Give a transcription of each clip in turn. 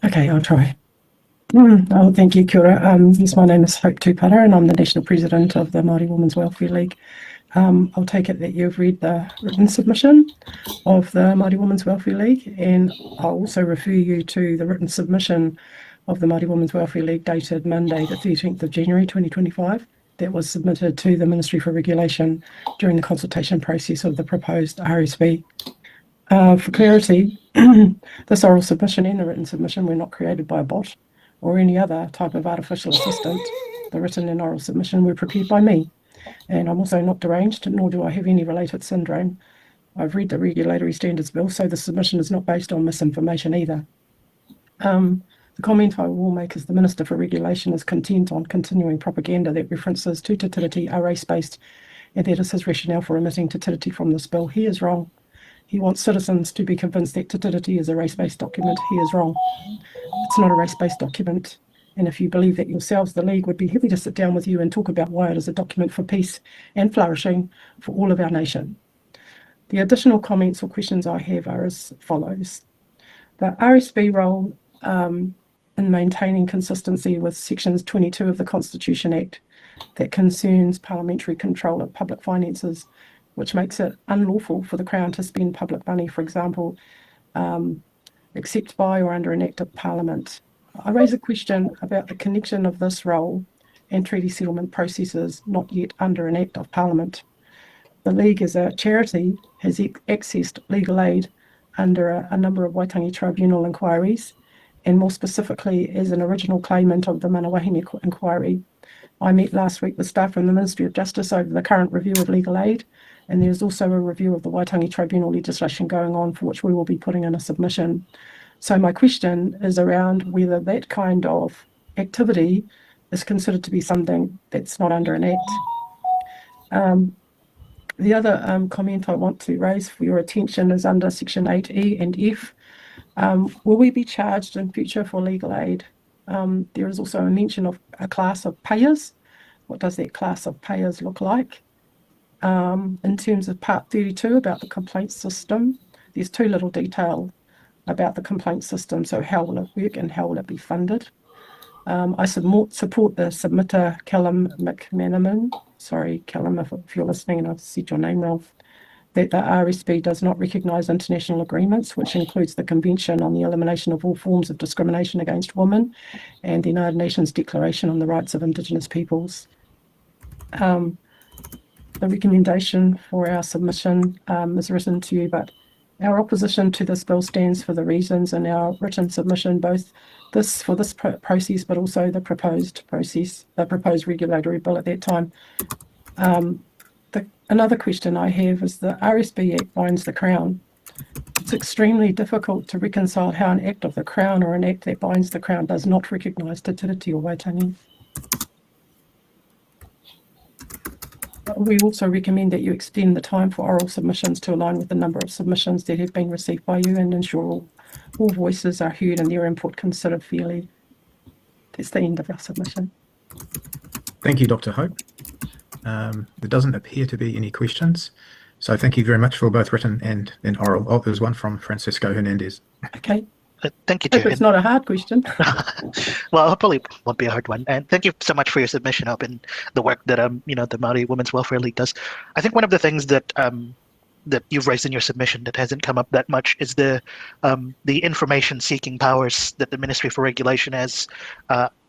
Okay, I'll try. Oh, thank you, kia ora. Yes, my name is Hope Tupara, and I'm the National President of the Māori Women's Welfare League. I'll take it that you've read the written submission of the Māori Women's Welfare League, and I'll also refer you to the written submission of the Māori Women's Welfare League dated Monday, the 13th of January 2025, that was submitted to the Ministry for Regulation during the consultation process of the proposed RSB. For clarity, this oral submission and the written submission were not created by a bot or any other type of artificial assistant. The written and oral submission were prepared by me, and I'm also not deranged, nor do I have any related syndrome. I've read the Regulatory Standards Bill, so the submission is not based on misinformation either. The comment I will make is the Minister for Regulation is content on continuing propaganda that references to Te Tiriti are race-based, and that is his rationale for omitting Te Tiriti from this bill. He is wrong. He wants citizens to be convinced that Te Tiriti is a race-based document. He is wrong. It's not a race-based document. And if you believe that yourselves, the League would be happy to sit down with you and talk about why it is a document for peace and flourishing for all of our nation. The additional comments or questions I have are as follows. The RSB role in maintaining consistency with sections 22 of the Constitution Act that concerns parliamentary control of public finances, which makes it unlawful for the Crown to spend public money, for example, except by or under an Act of Parliament. I raise a question about the connection of this role and treaty settlement processes not yet under an Act of Parliament. The League as a charity has accessed legal aid under a number of Waitangi Tribunal inquiries, and more specifically as an original claimant of the Manawahine inquiry. I met last week with staff from the Ministry of Justice over the current review of legal aid, and there's also a review of the Waitangi Tribunal legislation going on for which we will be putting in a submission. So my question is around whether that kind of activity is considered to be something that's not under an Act. The other comment I want to raise for your attention is under Section 8E and F. Will we be charged in future for legal aid? There is also a mention of a class of payers. What does that class of payers look like? In terms of Part 32 about the complaint system, there's too little detail about the complaint system, so how will it work and how will it be funded? I support the submitter, Callum McManaman. Sorry, Callum, if you're listening and I've said your name wrong, that the RSB does not recognise international agreements, which includes the Convention on the Elimination of All Forms of Discrimination Against Women and the United Nations Declaration on the Rights of Indigenous Peoples. The recommendation for our submission is written to you, but our opposition to this bill stands for the reasons in our written submission, both this process, but also the proposed process, the proposed regulatory bill at that time. Another question I have is the RSB Act binds the Crown. It's extremely difficult to reconcile how an act of the Crown or an act that binds the Crown does not recognise Te Tiriti or Waitangi. We also recommend that you extend the time for oral submissions to align with the number of submissions that have been received by you and ensure all voices are heard and their input considered fairly. That's the end of our submission. Thank you, Dr. Hope. There doesn't appear to be any questions, so thank you very much for both written and oral. Oh, there's one from Francisco Hernandez. Okay. Thank you, Hope it's not a hard question. Well, it probably won't be a hard one. And thank you so much for your submission, Hope, and the work that the Māori Women's Welfare League does. I think one of the things that that you've raised in your submission that hasn't come up that much is the information-seeking powers that the Ministry for Regulation has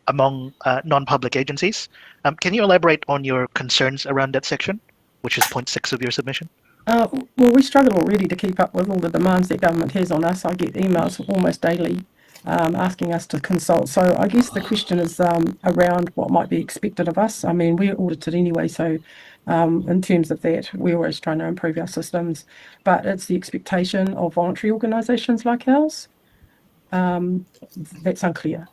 among non-public agencies. Can you elaborate on your concerns around that section, which is point 6 of your submission? Well, we struggle already to keep up with all the demands that government has on us. I get emails almost daily asking us to consult. So I guess the question is around what might be expected of us. I mean, we're audited anyway, so in terms of that, we're always trying to improve our systems. But it's the expectation of voluntary organisations like ours that's unclear.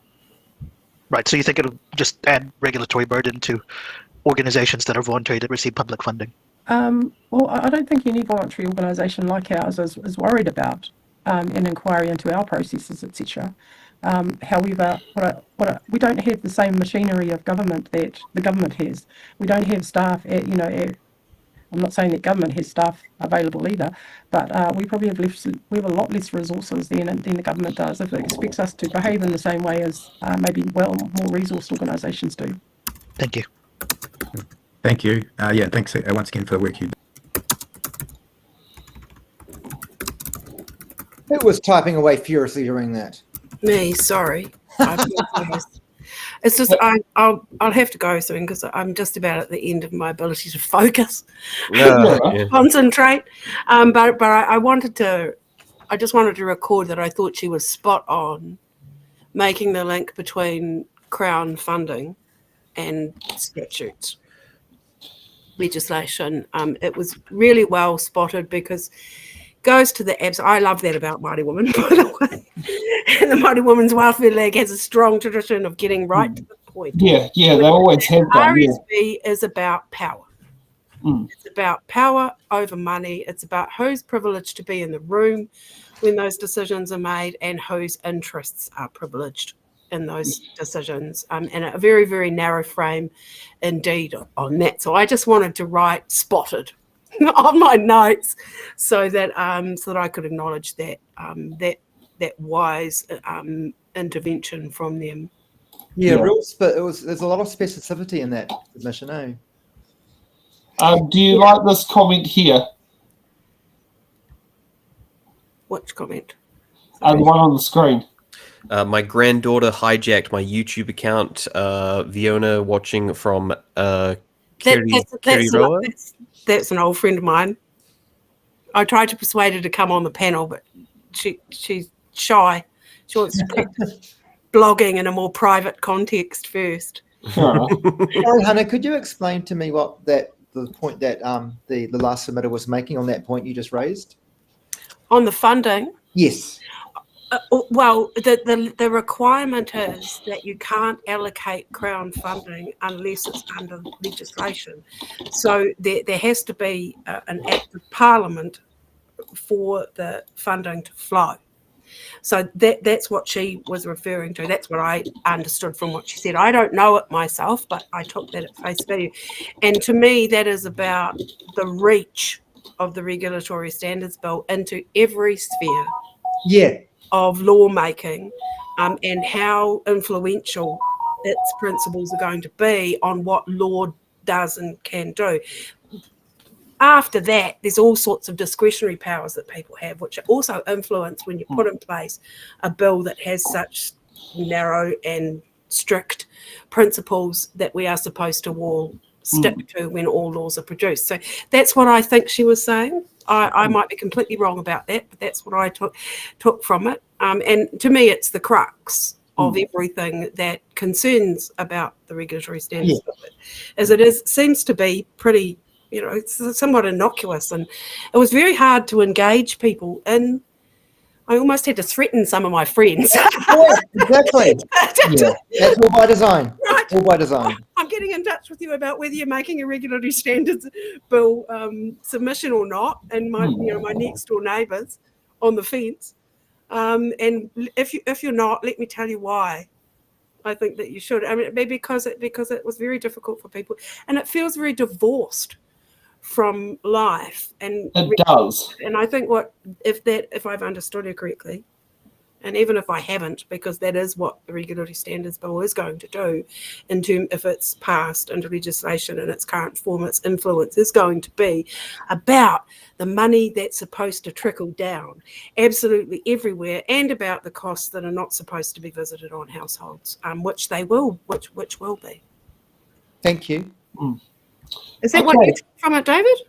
Right, so you think it'll just add regulatory burden to organisations that are voluntary that receive public funding? Well, I don't think any voluntary organisation like ours is worried about an inquiry into our processes, etc. However, we don't have the same machinery of government that the government has. We don't have staff at I'm not saying that government has staff available either, but we probably have a lot less resources than the government does if it expects us to behave in the same way as maybe more resourced organisations do. Thank you. Thank you. Yeah, thanks once again for the work you do. Who was typing away furiously during that? Me, sorry. I apologise. It's just I'll have to go soon because I'm just about at the end of my ability to focus, concentrate. But I just wanted to record that I thought she was spot on, making the link between Crown funding and statutes legislation. It was really well spotted because goes to the abs. I love that about Māori women, by the way. And the Māori Women's Welfare League has a strong tradition of getting right to the point. Yeah, they always have done. RSV is about power. It's about power over money. It's about who's privileged to be in the room when those decisions are made and whose interests are privileged in those decisions, and a very, very narrow frame indeed on that. So I just wanted to write spotted on my notes so that I could acknowledge that that wise intervention from them. Yeah, there's a lot of specificity in that submission, eh? Do you like this comment here? Which comment? The one on the screen. My granddaughter hijacked my YouTube account. Viona watching from Kiriroa. That's an old friend of mine. I tried to persuade her to come on the panel, but she's shy. She wants to practice blogging in a more private context first. Sure. Sorry, Hana, could you explain to me what the point that the last submitter was making on that point you just raised? On the funding? Yes. Well, the requirement is that you can't allocate Crown funding unless it's under legislation. So there has to be an act of Parliament for the funding to flow. So that's what she was referring to. That's what I understood from what she said. I don't know it myself, but I took that at face value. And to me, that is about the reach of the Regulatory Standards Bill into every sphere. Yeah. Of lawmaking, and how influential its principles are going to be on what law does and can do. After that, there's all sorts of discretionary powers that people have, which also influence when you put in place a bill that has such narrow and strict principles that we are supposed to all stick to when all laws are produced. So that's what I think she was saying. I might be completely wrong about that, but that's what I took from it. And to me, it's the crux of everything that concerns about the regulatory standards, as it seems to be pretty, it's somewhat innocuous. And it was very hard to engage people in. I almost had to threaten some of my friends. Yeah, exactly. That's all by design. Right. All by design. I'm getting in touch with you about whether you're making a regulatory standards bill submission or not, and my next door neighbours on the fence. And if you're not, let me tell you why. I think that you should. I mean, because it was very difficult for people, and it feels very divorced from life. And it does. And I think if I've understood her correctly, and even if I haven't, because that is what the Regulatory Standards Bill is going to do, if it's passed into legislation in its current form, its influence is going to be about the money that's supposed to trickle down absolutely everywhere, and about the costs that are not supposed to be visited on households, which will be. Thank you. Is that what you took from it, David?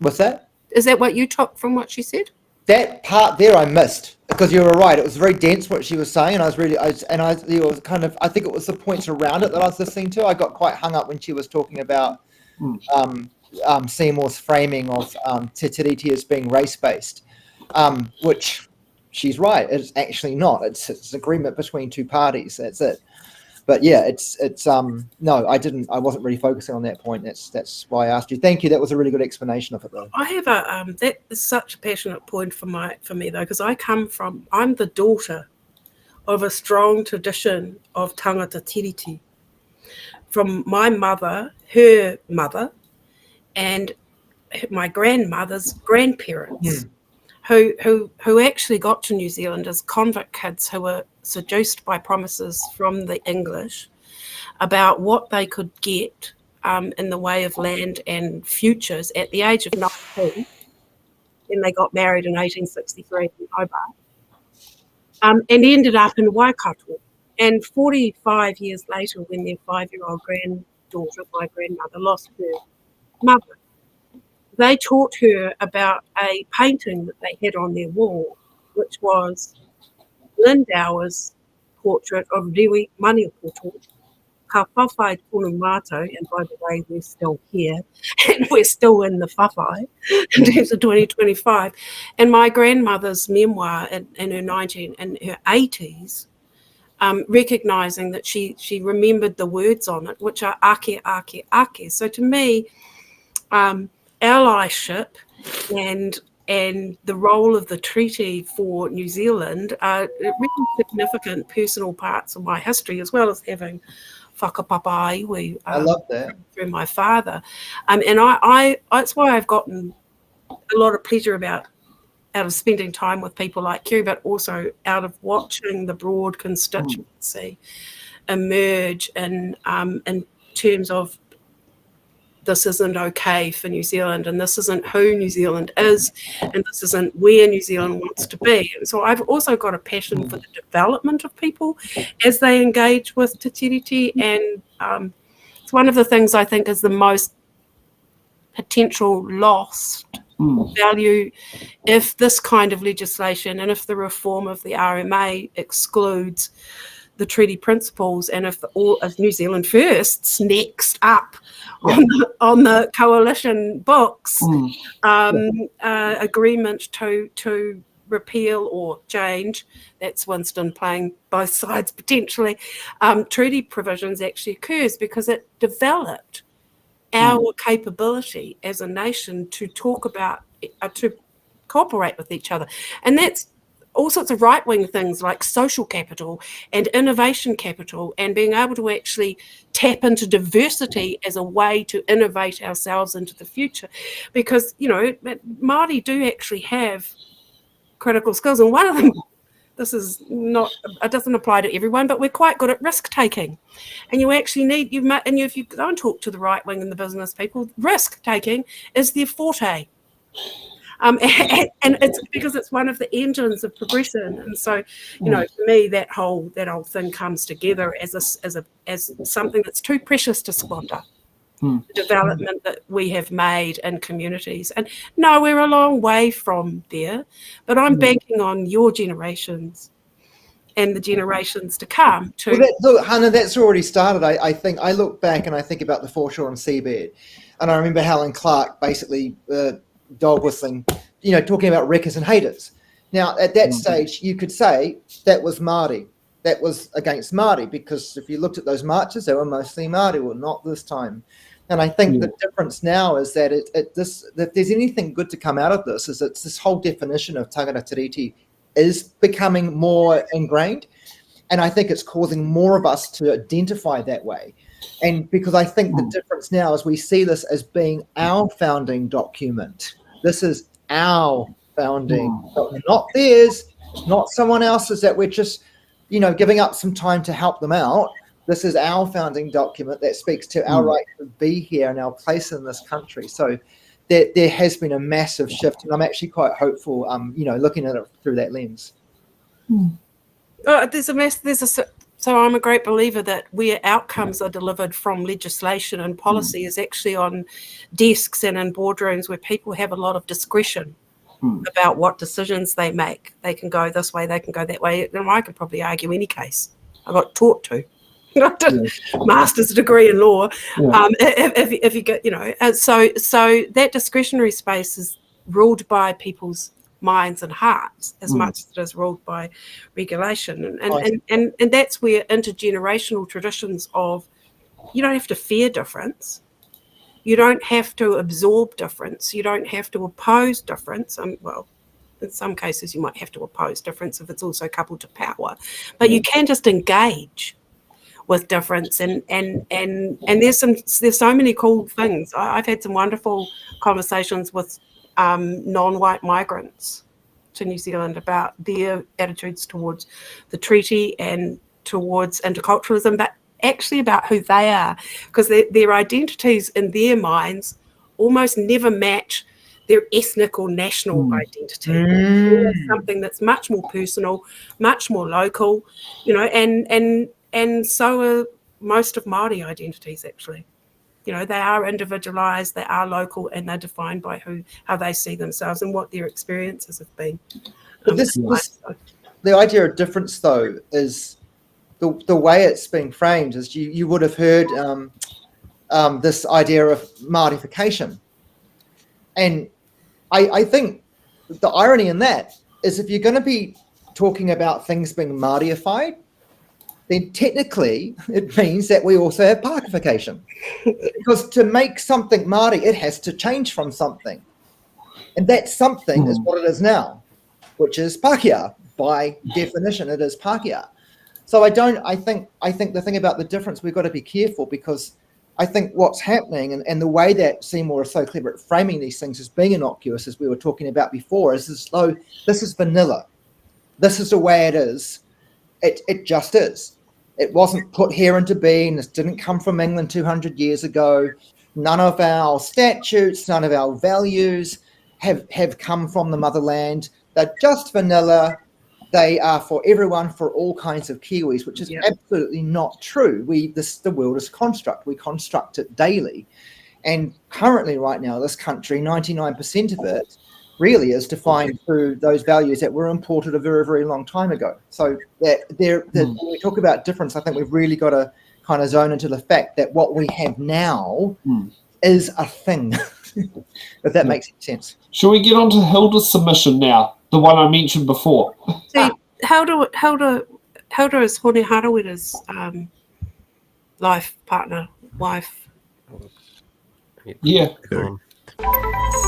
What's that? Is that what you took from what she said? That part there I missed, because you were right. It was very dense what she was saying, and I think it was the points around it that I was listening to. I got quite hung up when she was talking about Seymour's framing of Te Tiriti as being race-based, which she's right. It's actually not. It's agreement between two parties. That's it. But yeah, it's no, I wasn't really focusing on that point. That's why I asked you. Thank you. That was a really good explanation of it, though. I have that is such a passionate point for me though, because I'm the daughter of a strong tradition of tangata tiriti from my mother, her mother, and my grandmother's grandparents, who actually got to New Zealand as convict kids who were seduced by promises from the English about what they could get in the way of land and futures at the age of 19. Then they got married in 1863 in Hobart, and ended up in Waikato. And 45 years later, when their 5-year-old granddaughter, my grandmother, lost her mother, they taught her about a painting that they had on their wall, which was Lindauer's portrait of Rewi Maniapoto, ka whawhai tonu mātou, and by the way, we're still here, and we're still in the whawhai in terms of 2025. And my grandmother's memoir in her 80s, recognising that she remembered the words on it, which are ake, ake, ake. So to me, allyship and the role of the treaty for New Zealand are really significant personal parts of my history, as well as having whakapapa iwi I love that. through my father. And I that's why I've gotten a lot of pleasure out of spending time with people like Kerry, but also out of watching the broad constituency emerge in terms of this isn't okay for New Zealand, and this isn't who New Zealand is, and this isn't where New Zealand wants to be. And so I've also got a passion for the development of people as they engage with Te Tiriti, and it's one of the things I think is the most potential lost value if this kind of legislation and if the reform of the RMA excludes the treaty principles, and if New Zealand First's next up on the coalition books agreement to repeal or change, that's Winston playing both sides potentially, treaty provisions actually occurs, because it developed our capability as a nation to talk about, to cooperate with each other. And that's all sorts of right-wing things like social capital and innovation capital, and being able to actually tap into diversity as a way to innovate ourselves into the future. Because, you know, Māori do actually have critical skills, and one of them, this is not, it doesn't apply to everyone, but we're quite good at risk-taking. And you actually need, if you go and talk to the right-wing and the business people, risk-taking is their forte. And it's because it's one of the engines of progression. And so, you know, for me, that whole thing comes together as something that's too precious to squander. The development that we have made in communities. And no, we're a long way from there, but I'm banking on your generations and the generations to come to... Well, look, Hana, that's already started. I think I look back and I think about the foreshore and seabed, and I remember Helen Clark basically dog whistling, you know, talking about wreckers and haters. Now, at that stage, you could say that was Māori. That was against Māori, because if you looked at those marches, they were mostly Māori. Well, not this time. And I think the difference now is that that there's anything good to come out of this, is it's this whole definition of tangata tiriti is becoming more ingrained. And I think it's causing more of us to identify that way. And because I think the difference now is we see this as being our founding document. This is our founding document, not theirs, not someone else's that we're just, you know, giving up some time to help them out. This is our founding document that speaks to our right to be here and our place in this country. So there has been a massive shift, and I'm actually quite hopeful, you know, looking at it through that lens. So I'm a great believer that where outcomes are delivered from legislation and policy is actually on desks and in boardrooms where people have a lot of discretion about what decisions they make. They can go this way, they can go that way. And I could probably argue any case. I got taught to. I did a master's degree in law. If you get, you know, so that discretionary space is ruled by people's minds and hearts as much as it is ruled by regulation, and that's where intergenerational traditions of, you don't have to fear difference, you don't have to absorb difference, you don't have to oppose difference. Well, in some cases you might have to oppose difference if it's also coupled to power, but you can just engage with difference, and there's so many cool things. I've had some wonderful conversations with non-white migrants to New Zealand about their attitudes towards the treaty and towards interculturalism, but actually about who they are, because their identities in their minds almost never match their ethnic or national identity. It's something that's much more personal, much more local, and so are most of Māori identities, actually. They are individualized, they are local, and they're defined by how they see themselves and what their experiences have been. But the idea of difference, though, is the way it's being framed is you would have heard this idea of Māorification. And I think the irony in that is if you're going to be talking about things being Māorified, then technically it means that we also have Pākification. Because to make something Māori, it has to change from something. And that something is what it is now, which is Pākehā. By definition, it is Pākehā. So I think the thing about the difference, we've got to be careful, because I think what's happening and the way that Seymour is so clever at framing these things as being innocuous, as we were talking about before, is as though this is vanilla. This is the way it is. It just is. It wasn't put here into being. This didn't come from England 200 years ago. None of our statutes, none of our values have come from the motherland. They're just vanilla. They are for everyone, for all kinds of Kiwis, which is absolutely not true. The world is construct. We construct it daily. And currently, right now, this country, 99% of it really is defined through those values that were imported a very, very long time ago. So when we talk about difference, I think we've really got to kind of zone into the fact that what we have now is a thing, if that makes sense. Shall we get on to Hilda's submission now, the one I mentioned before? See, Hilda is Hone Harawira's life partner, wife. Yeah. Go on.